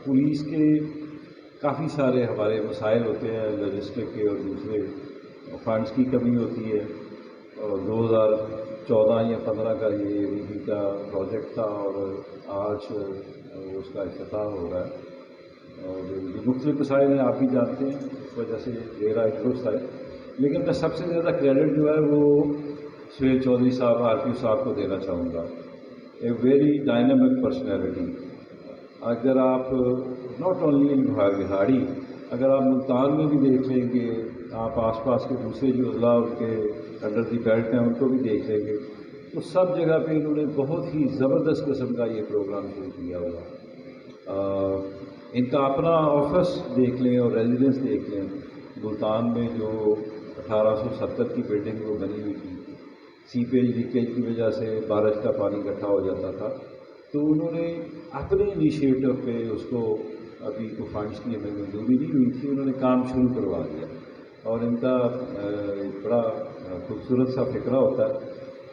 Police کے کافی سارے ہمارے مسائل ہوتے ہیں لاجسٹک کے اور دوسرے فنڈس کی کمی ہوتی ہے. اور 2014 یا 15 کا یہ اے ڈی پی کا پروجیکٹ تھا اور آج اس کا افتتاح ہو رہا ہے. اور یہ مختلف مسائل ہیں، آپ بھی جانتے ہیں، اس وجہ سے میرا درست ہے. لیکن میں سب سے زیادہ کریڈٹ جو ہے وہ سہیل چودھری صاحب آر پی صاحب کو دینا چاہوں گا. A very dynamic personality. اگر آپ ناٹ اونلی ان بہاڑی، اگر آپ ملتان میں بھی دیکھ لیں گے، آپ آس پاس کے دوسرے جو اضلاع ان کے انڈر دی بیلٹ ہیں ان کو بھی دیکھ لیں گے، تو سب جگہ پہ انہوں نے بہت ہی زبردست قسم کا یہ پروگرام شروع کیا ہوا. ان کا اپنا آفس دیکھ لیں اور ریزیڈنس دیکھ لیں. ملتان میں جو 1870 کی بلڈنگ وہ بنی ہوئی تھی، سیپیج لیکیج کی وجہ سے بارش کا پانی اکٹھا ہو جاتا تھا، تو انہوں نے اپنے انیشیٹو پہ اس کو، ابھی کو فنڈس کی ہمیں منظوری نہیں ہوئی تھی، انہوں نے کام شروع کروا دیا. اور ان کا بڑا خوبصورت سا فکرہ ہوتا ہے